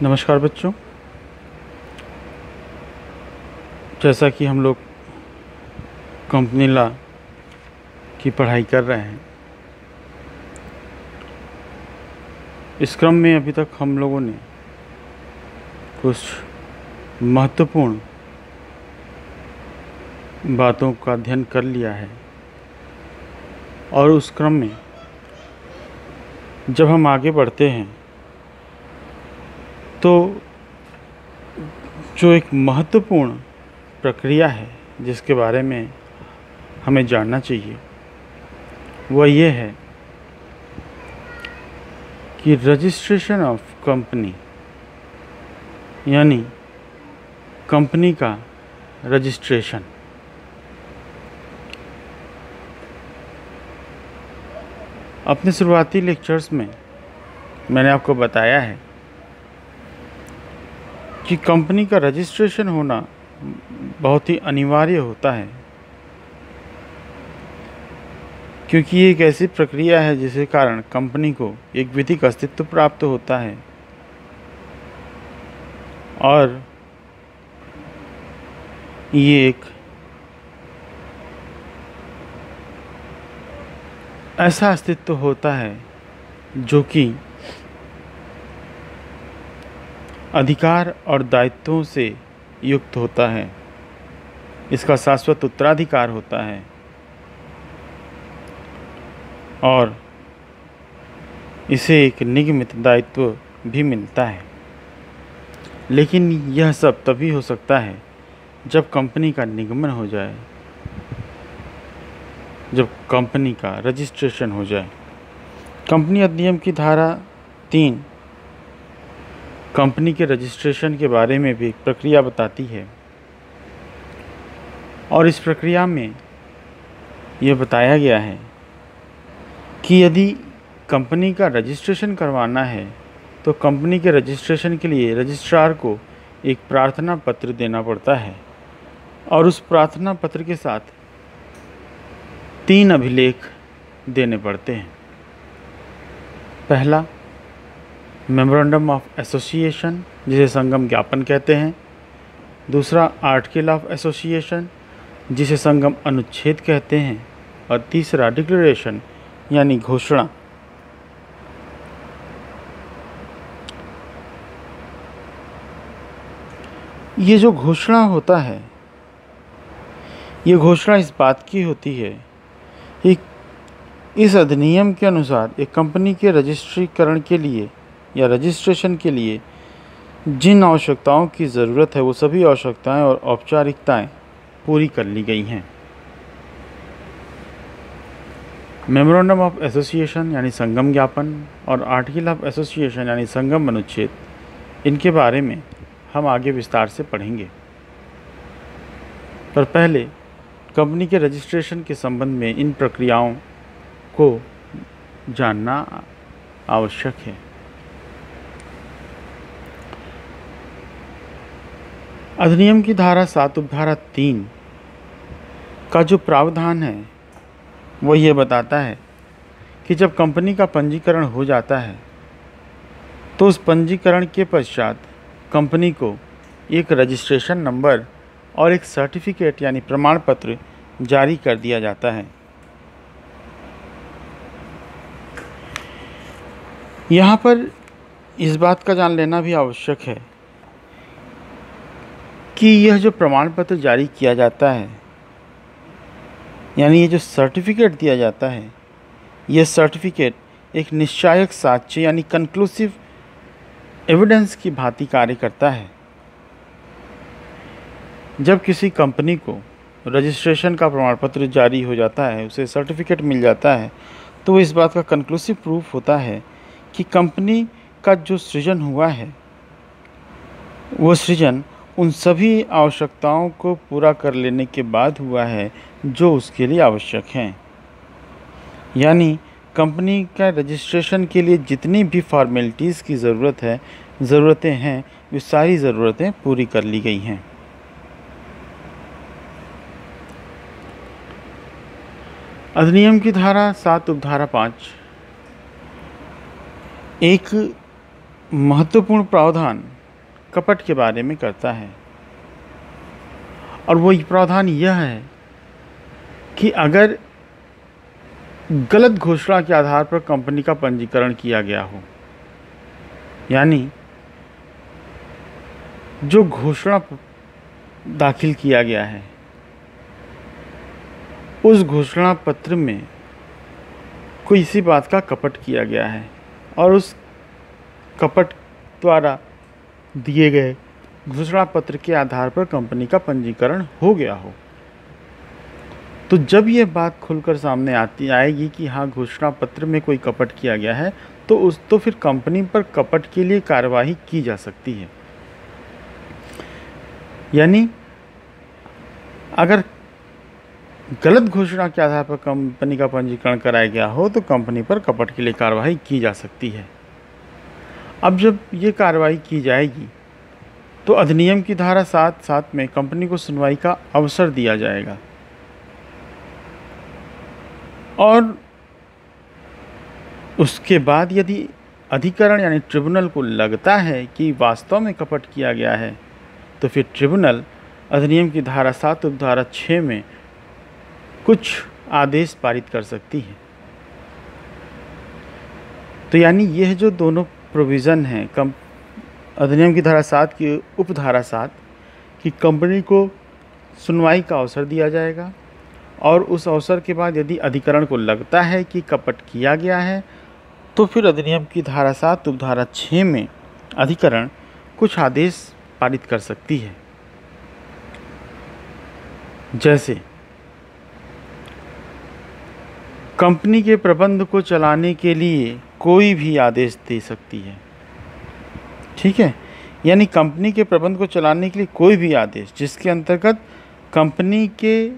नमस्कार बच्चों। जैसा कि हम लोग कंपनी लॉ की पढ़ाई कर रहे हैं, इस क्रम में अभी तक हम लोगों ने कुछ महत्वपूर्ण बातों का अध्ययन कर लिया है और उस क्रम में जब हम आगे बढ़ते हैं तो जो एक महत्वपूर्ण प्रक्रिया है जिसके बारे में हमें जानना चाहिए वह ये है कि रजिस्ट्रेशन ऑफ कंपनी, यानी कंपनी का रजिस्ट्रेशन। अपने शुरुआती लेक्चर्स में मैंने आपको बताया है कि कंपनी का रजिस्ट्रेशन होना बहुत ही अनिवार्य होता है, क्योंकि ये एक ऐसी प्रक्रिया है जिसके कारण कंपनी को एक विधिक अस्तित्व प्राप्त होता है और ये एक ऐसा अस्तित्व होता है जो कि अधिकार और दायित्वों से युक्त होता है। इसका शाश्वत उत्तराधिकार होता है और इसे एक निगमित दायित्व भी मिलता है। लेकिन यह सब तभी हो सकता है जब कंपनी का निगमन हो जाए, जब कंपनी का रजिस्ट्रेशन हो जाए। कंपनी अधिनियम की धारा 3 कंपनी के रजिस्ट्रेशन के बारे में भी एक प्रक्रिया बताती है और इस प्रक्रिया में यह बताया गया है कि यदि कंपनी का रजिस्ट्रेशन करवाना है तो कंपनी के रजिस्ट्रेशन के लिए रजिस्ट्रार को एक प्रार्थना पत्र देना पड़ता है और उस प्रार्थना पत्र के साथ 3 अभिलेख देने पड़ते हैं। पहला, मेमोरेंडम ऑफ एसोसिएशन, जिसे संगम ज्ञापन कहते हैं। दूसरा, आर्टिकल ऑफ एसोसिएशन, जिसे संगम अनुच्छेद कहते हैं। और तीसरा, डिक्लेरेशन यानी घोषणा। ये जो घोषणा होता है, ये घोषणा इस बात की होती है कि इस अधिनियम के अनुसार एक कंपनी के रजिस्ट्रीकरण के लिए या रजिस्ट्रेशन के लिए जिन आवश्यकताओं की ज़रूरत है वो सभी आवश्यकताएं और औपचारिकताएं पूरी कर ली गई हैं। मेमोरेंडम ऑफ एसोसिएशन यानी संगम ज्ञापन और आर्टिकल ऑफ एसोसिएशन यानी संगम अनुच्छेद, इनके बारे में हम आगे विस्तार से पढ़ेंगे। पर पहले कंपनी के रजिस्ट्रेशन के संबंध में इन प्रक्रियाओं को जानना आवश्यक है। अधिनियम की धारा 7 उपधारा 3 का जो प्रावधान है वह यह बताता है कि जब कंपनी का पंजीकरण हो जाता है तो उस पंजीकरण के पश्चात कंपनी को एक रजिस्ट्रेशन नंबर और एक सर्टिफिकेट यानी प्रमाण पत्र जारी कर दिया जाता है। यहाँ पर इस बात का जान लेना भी आवश्यक है कि यह जो प्रमाण पत्र जारी किया जाता है, यानी ये जो सर्टिफिकेट दिया जाता है, यह सर्टिफिकेट एक निश्चायक साक्ष्य यानी कंक्लूसिव एविडेंस की भांति कार्य करता है। जब किसी कंपनी को रजिस्ट्रेशन का प्रमाण पत्र जारी हो जाता है, उसे सर्टिफिकेट मिल जाता है, तो वो इस बात का कंक्लूसिव प्रूफ होता है कि कंपनी का जो सृजन हुआ है वो सृजन उन सभी आवश्यकताओं को पूरा कर लेने के बाद हुआ है जो उसके लिए आवश्यक हैं। यानी कंपनी का रजिस्ट्रेशन के लिए जितनी भी फॉर्मेलिटीज़ की ज़रूरतें हैं वो सारी ज़रूरतें पूरी कर ली गई हैं। अधिनियम की धारा 7 उपधारा 5 एक महत्वपूर्ण प्रावधान कपट के बारे में करता है, और वो प्रावधान यह है कि अगर गलत घोषणा के आधार पर कंपनी का पंजीकरण किया गया हो, यानी जो घोषणा दाखिल किया गया है उस घोषणा पत्र में कोई इसी बात का कपट किया गया है और उस कपट द्वारा दिए गए घोषणा पत्र के आधार पर कंपनी का पंजीकरण हो गया हो, तो जब यह बात खुलकर सामने आएगी कि हाँ घोषणा पत्र में कोई कपट किया गया है, तो फिर कंपनी पर कपट के लिए कार्यवाही की जा सकती है। यानी अगर गलत घोषणा के आधार पर कंपनी का पंजीकरण कराया गया हो तो कंपनी पर कपट के लिए कार्रवाई की जा सकती है। अब जब ये कार्रवाई की जाएगी तो अधिनियम की धारा 7(7) में कंपनी को सुनवाई का अवसर दिया जाएगा, और उसके बाद यदि अधिकरण यानी ट्रिब्यूनल को लगता है कि वास्तव में कपट किया गया है तो फिर ट्रिब्यूनल अधिनियम की धारा 7 उपधारा 6 में कुछ आदेश पारित कर सकती है। तो यानी यह जो दोनों प्रोविज़न हैं अधिनियम की धारा 7 की उपधारा 7 कि कंपनी को सुनवाई का अवसर दिया जाएगा, और उस अवसर के बाद यदि अधिकरण को लगता है कि कपट किया गया है तो फिर अधिनियम की धारा 7 उपधारा 6 में अधिकरण कुछ आदेश पारित कर सकती है। जैसे कंपनी के प्रबंध को चलाने के लिए कोई भी आदेश दे सकती है। ठीक है, यानी कंपनी के प्रबंध को चलाने के लिए कोई भी आदेश जिसके अंतर्गत कंपनी के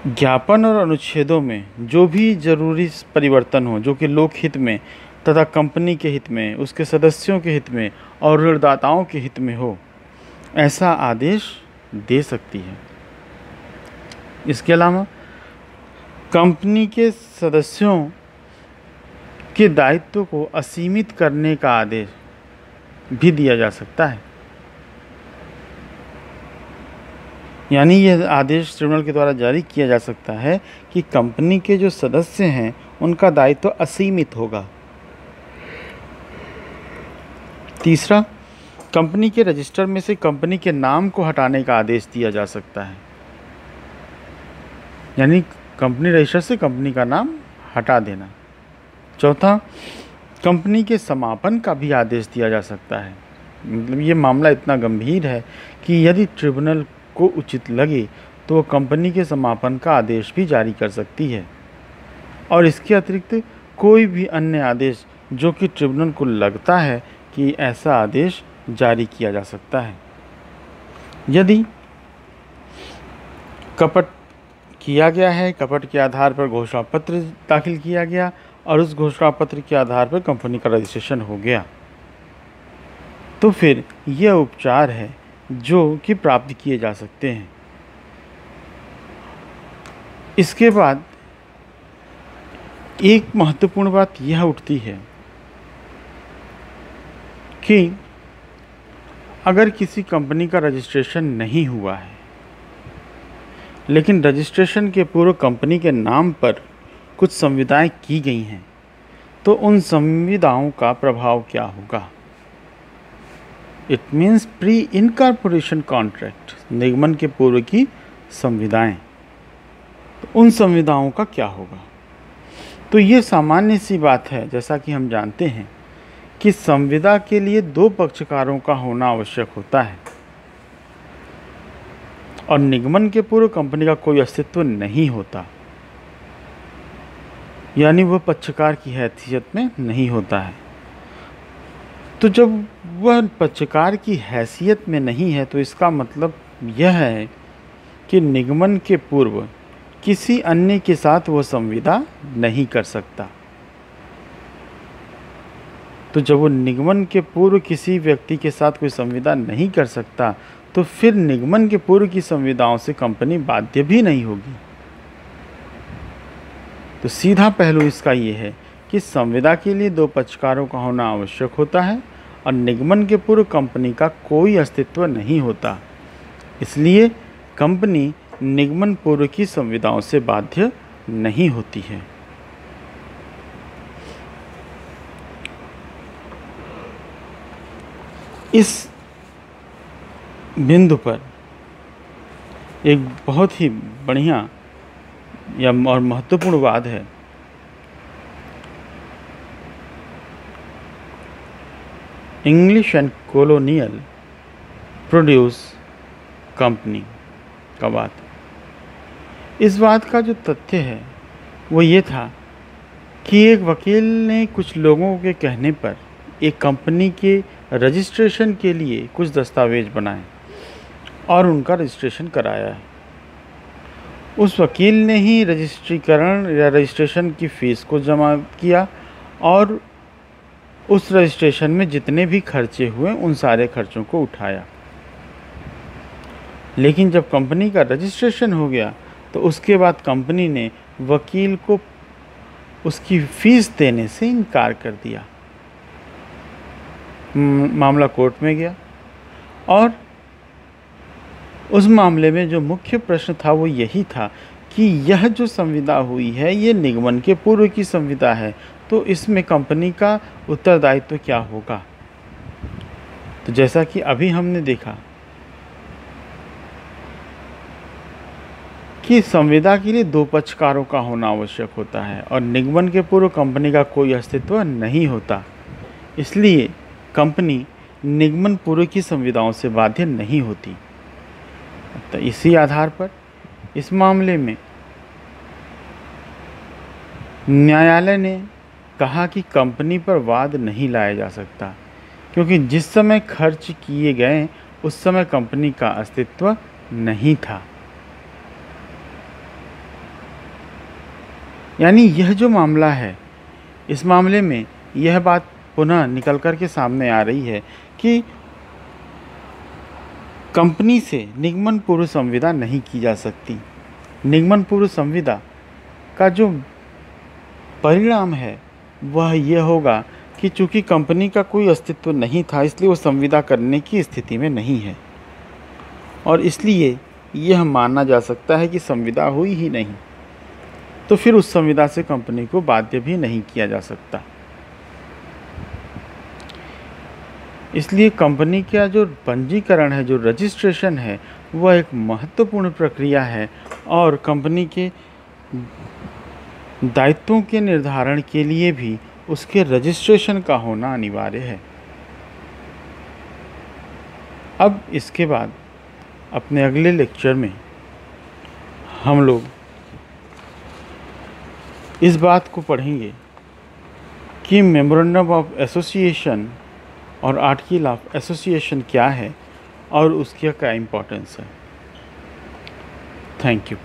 ज्ञापन और अनुच्छेदों में जो भी जरूरी परिवर्तन हो जो कि लोक हित में तथा कंपनी के हित में, उसके सदस्यों के हित में और ऋणदाताओं के हित में हो, ऐसा आदेश दे सकती है। इसके अलावा कंपनी के सदस्यों के दायित्व को असीमित करने का आदेश भी दिया जा सकता है। यानी यह आदेश ट्रिब्यूनल के द्वारा जारी किया जा सकता है कि कंपनी के जो सदस्य हैं उनका दायित्व असीमित होगा। तीसरा, कंपनी के रजिस्टर में से कंपनी के नाम को हटाने का आदेश दिया जा सकता है। यानी कंपनी रजिस्टर से कंपनी का नाम हटा देना। चौथा, कंपनी के समापन का भी आदेश दिया जा सकता है। मतलब ये मामला इतना गंभीर है कि यदि ट्रिब्यूनल को उचित लगे तो वो कंपनी के समापन का आदेश भी जारी कर सकती है, और इसके अतिरिक्त कोई भी अन्य आदेश जो कि ट्रिब्यूनल को लगता है कि ऐसा आदेश जारी किया जा सकता है। यदि कपट किया गया है, कपट के आधार पर घोषणा पत्र दाखिल किया गया और उस घोषणा पत्र के आधार पर कंपनी का रजिस्ट्रेशन हो गया, तो फिर यह उपचार है जो कि प्राप्त किए जा सकते हैं। इसके बाद एक महत्वपूर्ण बात यह उठती है कि अगर किसी कंपनी का रजिस्ट्रेशन नहीं हुआ है लेकिन रजिस्ट्रेशन के पूर्व कंपनी के नाम पर कुछ संविदाएं की गई हैं, तो उन संविदाओं का प्रभाव क्या होगा। It means pre incorporation contract, निगमन के पूर्व की संविदाएं, तो उन संविदाओं का क्या होगा। तो ये सामान्य सी बात है, जैसा कि हम जानते हैं कि संविदा के लिए 2 पक्षकारों का होना आवश्यक होता है, और निगमन के पूर्व कंपनी का कोई अस्तित्व नहीं होता, यानी वह पक्षकार की हैसियत में नहीं होता है। तो जब वह पक्षकार की हैसियत में नहीं है तो इसका मतलब यह है कि निगमन के पूर्व किसी अन्य के साथ वह संविदा नहीं कर सकता। तो जब वो निगमन के पूर्व किसी व्यक्ति के साथ कोई संविदा नहीं कर सकता तो फिर निगमन के पूर्व की संविदाओं से कंपनी बाध्य भी नहीं होगी। तो सीधा पहलू इसका ये है कि संविदा के लिए दो पक्षकारों का होना आवश्यक होता है और निगमन के पूर्व कंपनी का कोई अस्तित्व नहीं होता। इसलिए कंपनी निगमन पूर्व की संविदाओं से बाध्य नहीं होती है। इस बिंदु पर एक बहुत ही बढ़िया या और महत्वपूर्ण बात है। English and colonial produce company का बात। इस बात का जो तथ्य है वो ये था कि एक वकील ने कुछ लोगों के कहने पर एक कंपनी के रजिस्ट्रेशन के लिए कुछ दस्तावेज बनाए और उनका रजिस्ट्रेशन कराया है। उस वकील ने ही रजिस्ट्रीकरण या रजिस्ट्रेशन की फ़ीस को जमा किया और उस रजिस्ट्रेशन में जितने भी खर्चे हुए उन सारे खर्चों को उठाया। लेकिन जब कंपनी का रजिस्ट्रेशन हो गया तो उसके बाद कंपनी ने वकील को उसकी फ़ीस देने से इनकार कर दिया। मामला कोर्ट में गया और उस मामले में जो मुख्य प्रश्न था वो यही था कि यह जो संविदा हुई है ये निगमन के पूर्व की संविदा है, तो इसमें कंपनी का उत्तरदायित्व क्या होगा। तो जैसा कि अभी हमने देखा कि संविदा के लिए दो पक्षकारों का होना आवश्यक होता है और निगमन के पूर्व कंपनी का कोई अस्तित्व नहीं होता। इसलिए कंपनी निगमन पूर्व की संविदाओं से बाध्य नहीं होती। तो इसी आधार पर इस मामले में न्यायालय ने कहा कि कंपनी पर वाद नहीं लाया जा सकता, क्योंकि जिस समय खर्च किए गए उस समय कंपनी का अस्तित्व नहीं था। यानी यह जो मामला है, इस मामले में यह बात पुनः निकल कर के सामने आ रही है कि कंपनी से निगमन पूर्व संविदा नहीं की जा सकती। निगमन पूर्व संविदा का जो परिणाम है वह यह होगा कि चूंकि कंपनी का कोई अस्तित्व नहीं था, इसलिए वो संविदा करने की स्थिति में नहीं है और इसलिए यह माना जा सकता है कि संविदा हुई ही नहीं, तो फिर उस संविदा से कंपनी को बाध्य भी नहीं किया जा सकता। इसलिए कंपनी का जो पंजीकरण है, जो रजिस्ट्रेशन है, वह एक महत्वपूर्ण प्रक्रिया है और कंपनी के दायित्वों के निर्धारण के लिए भी उसके रजिस्ट्रेशन का होना अनिवार्य है। अब इसके बाद अपने अगले लेक्चर में हम लोग इस बात को पढ़ेंगे कि मेमोरेंडम ऑफ एसोसिएशन और आर्टिकल ऑफ एसोसिएशन क्या है और उसका क्या इम्पोर्टेंस है। Thank you.